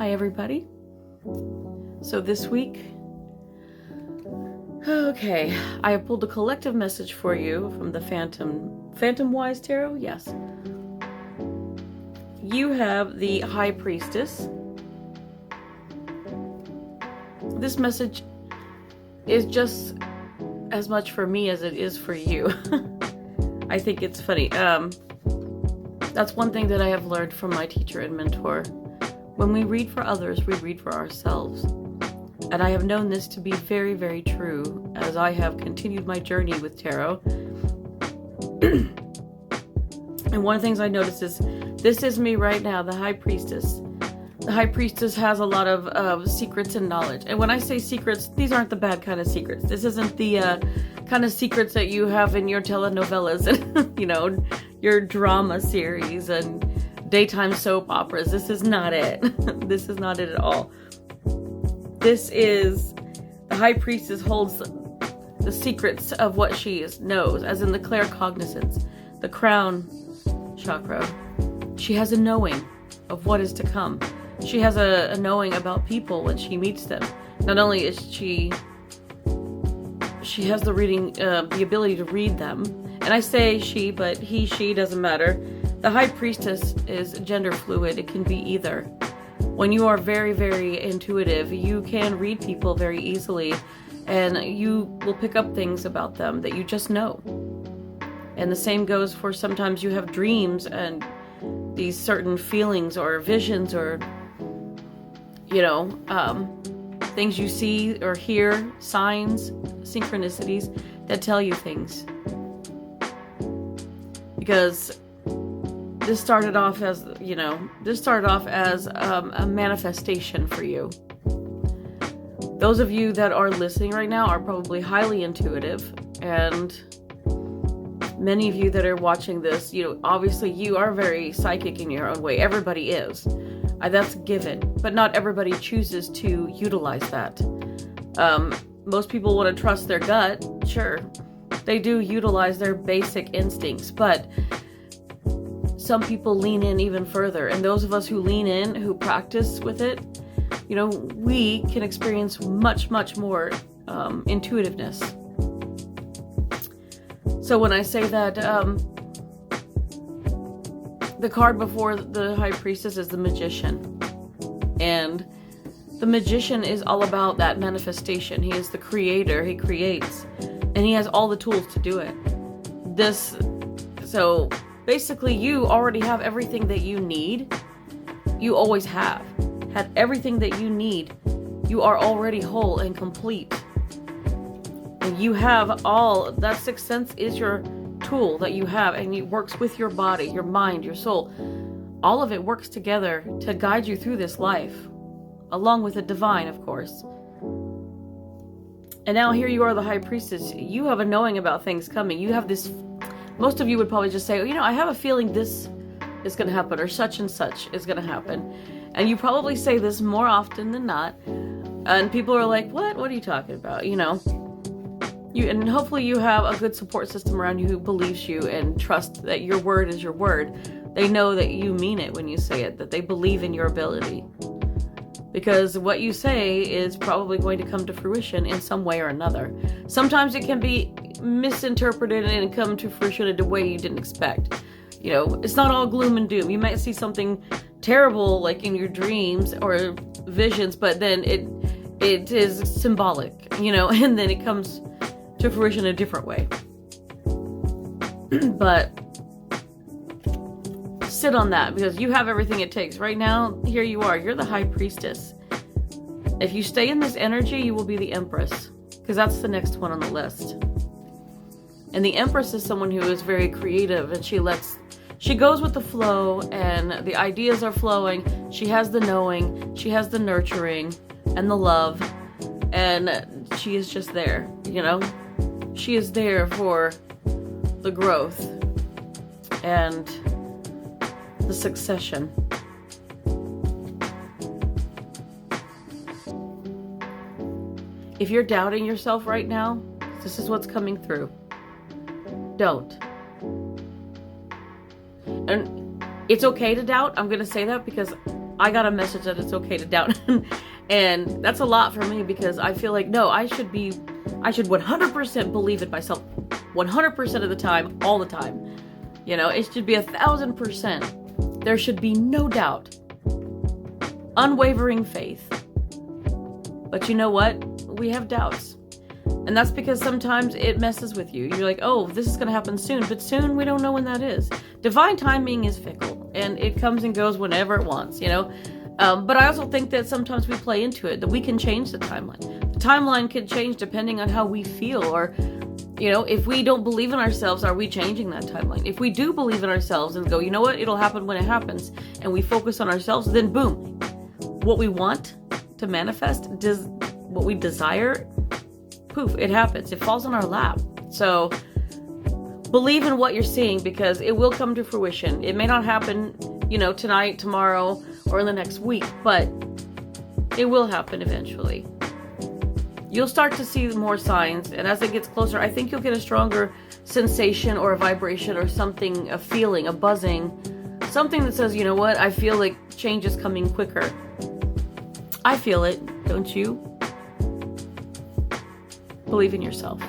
Hi everybody. So this week, okay, I have pulled a collective message for you from the Phantom Wise Tarot. Yes. You have the High Priestess. This message is just as much for me as it is for you. I think it's funny. That's one thing that I have learned from my teacher and mentor. When we read for others, we read for ourselves. And I have known this to be very, very true as I have continued my journey with tarot. And one of the things I noticed is, this is me right now, the High Priestess. The High Priestess has a lot of secrets and knowledge. And when I say secrets, these aren't the bad kind of secrets. This isn't the kind of secrets that you have in your telenovelas and, you know, your drama series and daytime soap operas. This is not it. This is not it at all. This is, the High Priestess holds the secrets of what she knows, as in the claircognizance, the crown chakra. She has a knowing of what is to come. She has a knowing about people when she meets them. Not only is she has the reading, the ability to read them. And I say she, but he, she, doesn't matter. The High Priestess is gender fluid. It can be either. When you are very, very intuitive, you can read people very easily, and you will pick up things about them that you just know. And the same goes for sometimes you have dreams and these certain feelings or visions or, you know, things you see or hear, signs, synchronicities that tell you things. Because this started off as, you know, a manifestation for you. Those of you that are listening right now are probably highly intuitive, and many of you that are watching this, you know, obviously you are very psychic in your own way. Everybody is. That's given. But not everybody chooses to utilize that. Most people want to trust their gut. Sure. They do utilize their basic instincts, but some people lean in even further. And those of us who lean in, who practice with it, you know, we can experience much, much more intuitiveness. So when I say that, the card before the High Priestess is the Magician. And the Magician is all about that manifestation. He is the creator. He creates. And he has all the tools to do it. So basically you already have everything that you need. You always have. Had everything that you need. You are already whole and complete. And you have all, that sixth sense is your tool that you have, and it works with your body, your mind, your soul. All of it works together to guide you through this life, along with the divine, of course. And now here you are, the High Priestess. You have a knowing about things coming. You have this, most of you would probably just say, oh, you know, I have a feeling this is going to happen, or such and such is going to happen. And you probably say this more often than not. And people are like, what? What are you talking about? You know? And hopefully you have a good support system around you who believes you and trusts that your word is your word. They know that you mean it when you say it, that they believe in your ability. Because what you say is probably going to come to fruition in some way or another. Sometimes it can be misinterpreted and come to fruition in a way you didn't expect. You know, it's not all gloom and doom. You might see something terrible like in your dreams or visions, but then it is symbolic, you know, and then it comes to fruition a different way. But sit on that, because you have everything it takes. Right now, here you are. You're the High Priestess. If you stay in this energy, you will be the Empress, because that's the next one on the list. And the Empress is someone who is very creative, and she goes with the flow, and the ideas are flowing. She has the knowing, she has the nurturing, and the love, and she is just there, you know? She is there for the growth and the succession. If you're doubting yourself right now, this is what's coming through. Don't. And it's okay to doubt. I'm going to say that because I got a message that it's okay to doubt. And that's a lot for me, because I feel like, no, I should 100% believe in myself 100% of the time, all the time. You know, it should be 1,000%. There should be no doubt. Unwavering faith. But you know what? We have doubts. And that's because sometimes it messes with you. You're like, oh, this is going to happen soon. But soon, we don't know when that is. Divine timing is fickle. And it comes and goes whenever it wants, you know. But I also think that sometimes we play into it, that we can change the timeline. The timeline can change depending on how we feel, or, you know, if we don't believe in ourselves, are we changing that timeline? If we do believe in ourselves and go, you know what, it'll happen when it happens, and we focus on ourselves, then boom, what we want to manifest, what we desire, poof, it happens. It falls on our lap. So believe in what you're seeing, because it will come to fruition. It may not happen, you know, tonight, tomorrow, or in the next week, but it will happen eventually. You'll start to see more signs, and as it gets closer, I think you'll get a stronger sensation or a vibration or something, a feeling, a buzzing, something that says, you know what, I feel like change is coming quicker. I feel it, don't you? Believe in yourself.